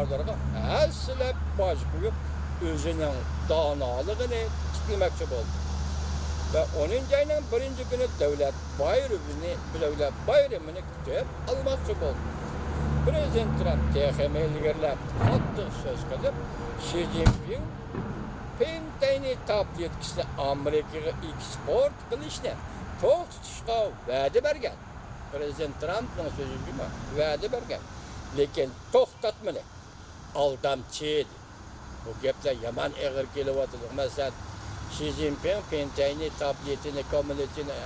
Onlarga әсілеп баж қойып, өзінің даналығын тікілмекші болды. Ve onun jayından birinci günü devlet bayramını kütüp almakçı oldu. Prezident Trump TXM ilgirlep qattiq söz qilib, Xi Jinping pentayni tap yetkisini Amerikaga eksport qilishni to'xtatishga va'da bergan. Prezident Trumpning so'ziga va'da bergan. Lekin to'xtatmadi. Aldamchi edi. Bu gaplar yomon eg'ir kelyapti. Masalan, Xi Jinping pentayni tabletini komilitini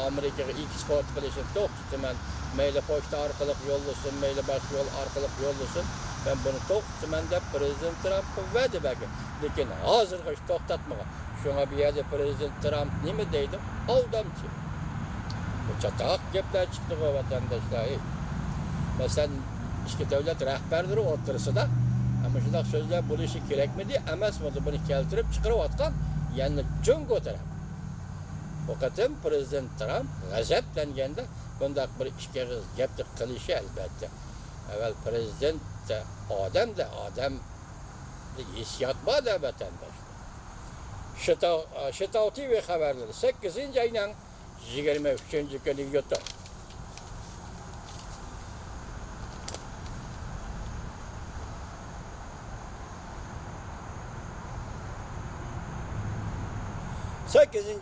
Amerikaga eksport qilishni to'xtataman. Mayli pochta orqali yo'llasin, mayli boshqa yo'l orqali yo'llasin. Ben bunu to'xtataman deb Prezident Trump va'da bergan. Lekin hozirga to'xtatmagan. Shunga bu yerda Prezident Trump nima deydi? Aldamchi. Bu chataq gaplar chiqdi vatandoshlar. Masalan, ikki davlat rahbarlari o'rtasida ama shunday so'zlar bo'lishi kerakmidi? Emasmidi? Buni keltirib chiqarayotgan yani Jungo taraf. Faqatim Prezident Trump g'azablanganda bunday bir ishga gapni qilishi albatta. Avval prezident odam hissiyat bor vatandosh. Shitov TV xabarlari 8-ayning 23-kuni YouTube.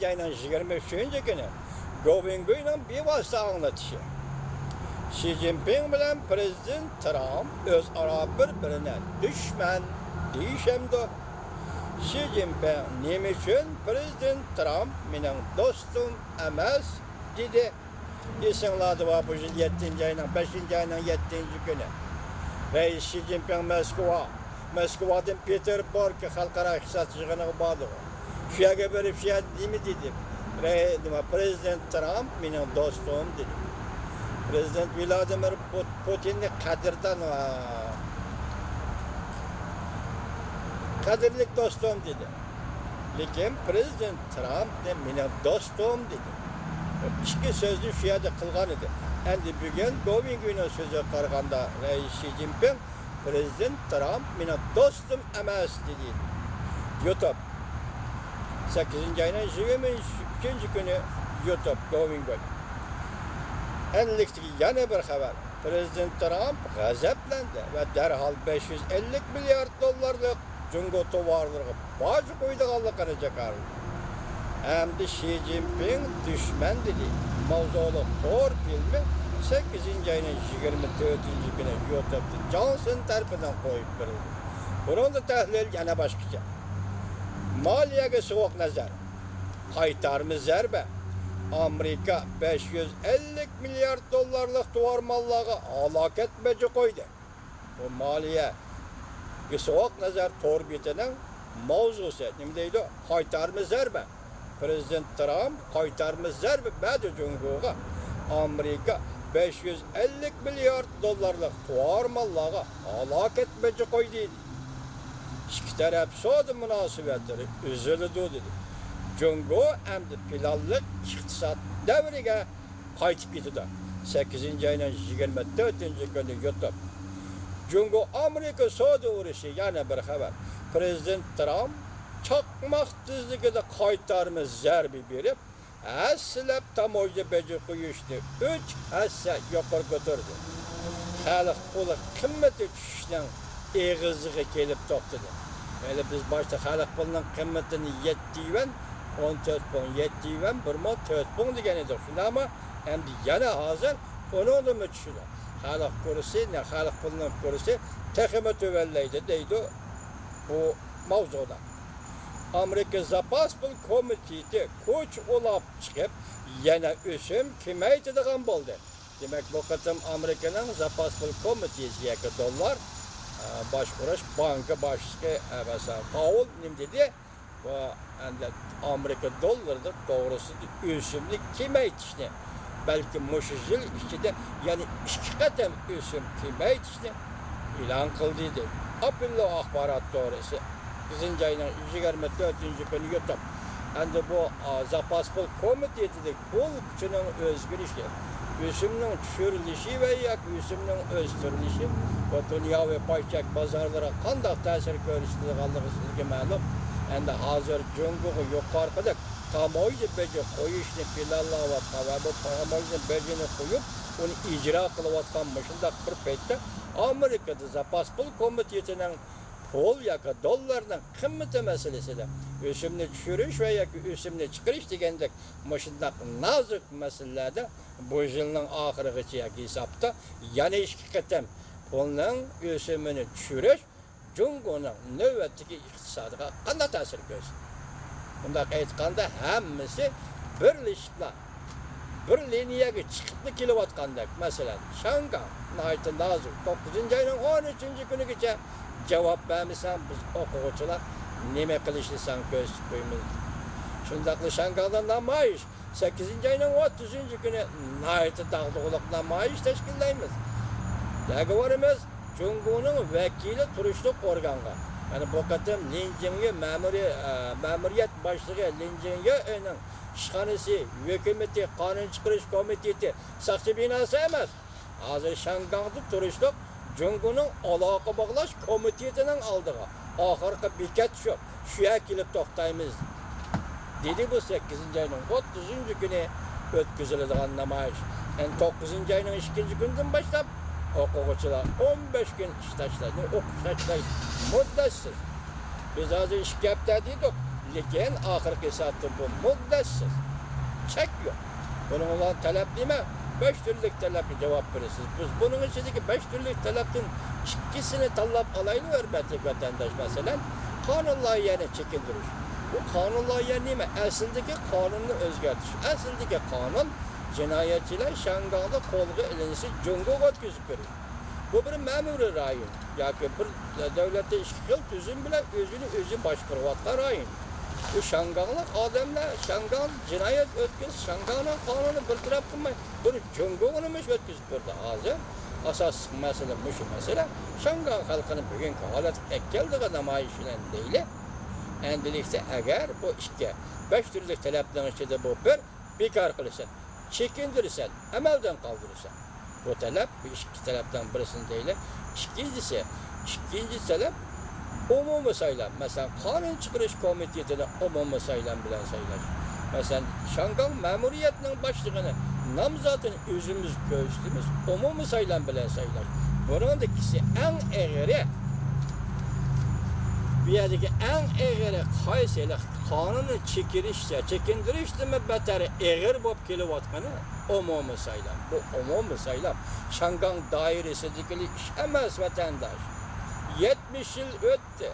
Ayının 23-cü günü Gobingo'nun bir vasıta anlatışı. Xi Jinping bilen Prezident Trump özara birbirine düşman deyişemdi. Xi Jinping nima üçün Prezident Trump mening dostum emas dedi. Esinglarda var bu 7. ayının 5. ayının 7. günü. Ve Xi Jinping Moskvadan Peterburg'a xalqaro iqtisod yig'iniga bordi. Şu yerga berib şu yer nima dedi. Prezident Trump mening dostum dedi. Prezident Vladimir Putinni qadrlik dostum dedi. Lekin Prezident Trump de mening dostum dedi. İki so'zni shu yerda qilgan edi. Endi bugun Gobingo'ning so'ziga qaraganda Xi Jinping Prezident Trump mening dostum emas dedi. YouTube 8-ayının 23-cü günü YouTube Gobingo. Enlikdeki yana bir haber. Prezident Trump g'azablendi ve derhal 550 milyar dollarlık Jungo tovarlarına baş koyduğanlıkını çıkardı. Hem de Xi Jinping düşman dedi. Mavzulu Thor filmi 8-ayının 24-cü günü YouTube'da Johnson tarafından koyup verildi. Bunun da tahlil yana başkaca. Maliyaga soğuk nazar. Qaytarma zarba. Amerika 550 milyar dollarlık duvar mallarga halak etmeci koydu. Bu maliye soğuk nazar torbitining mavzusi. Nima deydi? Qaytarma zarba. Prezident Trump qaytarma zarba berdi Jungo'ga. Amerika 550 milyar dollarlık duvar mallarga halak etmeci koydu. İki taraf savdo münasebetleri üzüldü dedi. Jungo hem de planlık iqtisod davriga qaytib ketdi. 8-ayının 24-cü günü YouTube. Jungo Amerika savdo urushi yana bir haber. Prezident Trump chaqmoq tezligida qaytarma zarba berib, aslab tamoyil beji qo'yishni 3 hassa yuqori ko'tardi. Xalq puli qimmati tushishning eg'iziga kelib to'xtadi. Yani biz başta xalq pulining qimmatini 7 yuan, 14 pun, 7 yuan, 4 pun degan edik. Shunda ama endi yana hozir 10 da tushdi. Xalq kursi, xalq pulining kursi texmi tuvallaydi deydi bu mavzuda. Amerika Zapas pul komiteti kuch olab chiqib, yana o'sim kamaytirgan bo'ldi. Demak, bu qatam Amerikaning Zapas pul komitetiga dollar başvuraş banka başlığı mesela Paul nim dedi ve Amerika doları doğrusu ösümlük kemaytishni belki mushjil içinde yani iki qatam ösüm kemaytishni e'lon qildi dedi. Apillo axborot doğrusu 8-ayının 24-cü günü YouTube. Endi bu Zapas pul komitetidagi pul kuchining o'zgarishli Üsümün düşürülüşü ve yak üsümün östürülüşü ve dünya ve payçak pazarlara kandak təsir görüşlüğü kaldığı sizge məlum. Endi hazır cüngüğü yukarıda tamoydu bece koyuşunu planlavatkan ve bu tamoydun becini koyup onu icra kılıvatkanmışında bir peytte Amerika'da Zapas Pul Komitetinin pul yaka dollarının kımmeti meselesi de üsümünü düşürüş ve yaka üsümünü çıkırış degendek mışındak nazik meselelerde bu yılın ahırıgıcı yaka hesapta yani işkitem pulun üsümünü düşürüş Cungo'nun növbetteki iktisadıga qanday ta'sir ko'rsatdi? Bundaq aytganda hammasi birlashibla bir liniyaga chiqib kelayotgandek. Masalan, Shanghai naytı nazik 9 ayning 13 kunigacha javob bermasan biz o'quvchilar nima qilishni ko'rsatib qo'yamiz. Shundaqla Shanghai'da namoyish 8 ayning 30 kuni naytı dağdığılık namoyish tashkillaymiz. Dagovarimiz Cungo'nun vekili turuşluk organga. Yani bu kadar Linjingi memuriyet başlığı Linjingi'nin işhanesi, hükümeti, kanun çıkarış komiteti, sakçı binası emez. Hazır Şangang'da turuşluk Cungo'nun alaka bağlaş komitetinin aldığı. Ahırkı biket şu. Şuya kilip toktayımız. Dedi bu 8. ayının 30. günü ötküzülüdüğün namayış. Yani 9. ayının 2. günden başlayıp okuvchilar 15 gün ishlashlari, o'qishlashlari muddatsiz. Biz hozir ish gapda dedik, lekin oxirgi soatda bu muddatsiz. Chek yo'q. Buning ular talab nima? 5 turlik talabga javob berasiz. Biz buning ichidagi 5 turlik talabdan ikkisini tanlab olaylik hurmatli vatandosh. Masalan, qonun loyihani chekindirish. Bu qonun loyiha nima? Aslidagi qonunni o'zgartirish. Aslidagi qonun Cinayetçiler Şangay'da kolga ilinisi Cungo'ya ötküzüp verir. Bu bir memuri rayon. Yani bir devlette işgal tüzüm bile özü başkuruvatlar rayon. Bu Şangay'lı adamlar Şangay cinayet ötküz, Şangay'ın kanunu bir taraf kılmayın. Bunu Cungo'numuş ötküzüp verdi ağzı. Asas mesele, şu mesele Şangay halkının bugünkü halet ekkeldiği namayişiyle değil. Endilikse eğer bu işke 5 türlü taleplerin içinde bu bir kar kılırsa çekindirirsen, emelden kaldırırsan. Bu talep, bu iki talepten birisini değil. İkinci talep, umumi sayılan. Mesela kanun çıkarış komitetine umumi sayılan bilen sayılar. Mesela Şangay memuriyetinin başlığını namzatını özümüz göğüstümüz umumi sayılan bilen sayılar. Bunun da ikisi en eğri, bir yerdeki en eğri kaysıyla kanunu çekindirişti mi beteri eğer bop kelivatkanı umumi sayılan. Bu umumi sayılan Şangay dairesideki iş emez vatandaş. 70 yıl öttü.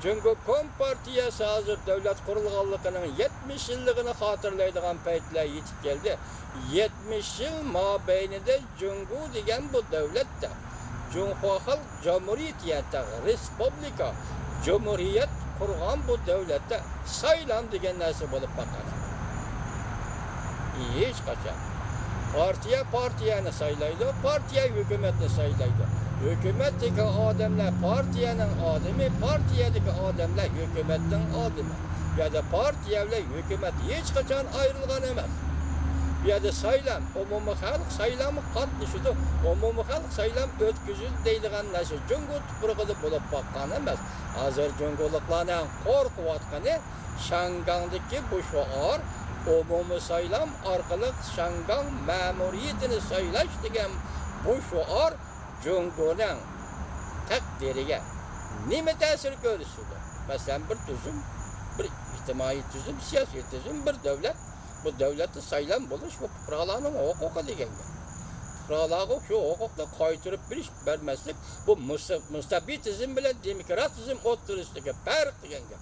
Çünkü Kompartiyası hazır devlet kurulganlığının 70 yıllığını hatırlaydıgan peytler yetip geldi. 70 yıl mabeyninde Cungu degen bu devlette. Cunhua Halk Cumhuriyeti Respublika Cumhuriyet kurgan bu devlette sayılan degen narsa bolup bakar. Hiç kaçar. Partiyani saylaydı, partiya hükümetini saylaydı. Hükümetteki adamlar partiyanın adamı, partiyadaki adamlar hükümetin adamı. Ya da partiyalar hükümet hiç kaçan ayrılgan emez. Ya da saylam, umumi halk saylamı katlaşıdı. Umumi halk saylam ötküzüldü deyilgan narsa Cungu tuprağıda bulup bakkan emez. Hazır Cunguluklarının korkuvatkanı Şangay'daki bu şuar umumi saylam arkalık Şangay memuriyetini saylaş degen bu şuar Cungu'nun takdiriga nima ta'sir ko'rsatdi? Masalan, bir tuzum, bir ijtimoiy tuzum, siyosiy tuzum, bir davlat. Bu davlatda saylam bo'lish bu fuqarolarning huquqi deganga. Fuqarolarga shu huquqni qaytarib bermaslik bu mustabidizm bilan demokratizm o'ttirishga farq deganga.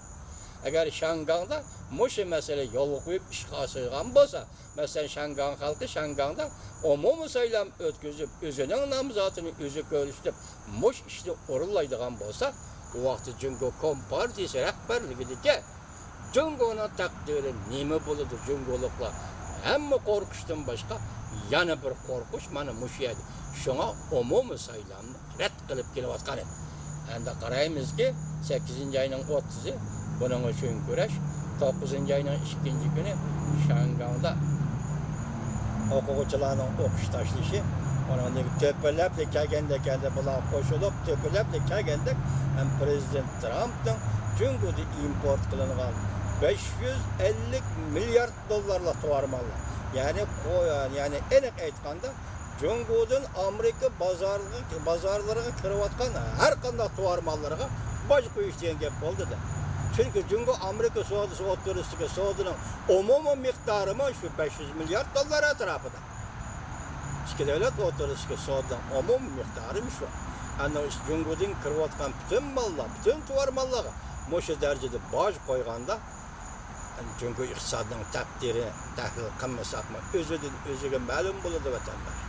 Agar Şangay'da mushu masala yo'l qo'yib ishga oshirgan bo'lsa, masalan Şangay xalqi Şangay'da umumi saylam o'tkazib o'zining nomzodini o'zi ko'rsatib mush ishni o'rinlaydigan bo'lsa, u vaqtda Cungo Kompartiyasi rahbarligidagi Cungo'ning taqdiri nima bo'ladi Cungoliklar? Hamma qo'rqishdan boshqa yana bir qo'rqish mana mush edi. Shunga umumi saylamni rad qilib kelayotgan edi. Endi qaraymizki 8 ayning 30-i bunun için kuraş 9. ayının 2. günü Şangay'da o'quvchilarning o'qish tashlashi, ona to'pilab kelganda bular qo'shilib to'pilab kelganda ham prezident Trampning Jungo'da import qilingan 550 milliard dollarlik tovarmanlar. Yani aniq aytganda Jungo'dan Amerika bozorlariga kirayotgan har qanday tovarmanlarga boj qo'yish degan gap bo'ldi-da. Çünkü Jungo Amerika savdosi o'tkazishga savdoning umumiy miqdori shu 500 milliard dollar atrofida. İki devlet o'tkazishga savdoning umumiy miqdori shu. Ana Jungo'dan kirayotgan bütün mallar, bütün tovarmanlarga shu darajada boj qo'yganda Jungo iqtisodining taqdiri tahlil qilmasak o'ziga ma'lum bo'ladi vatandosh.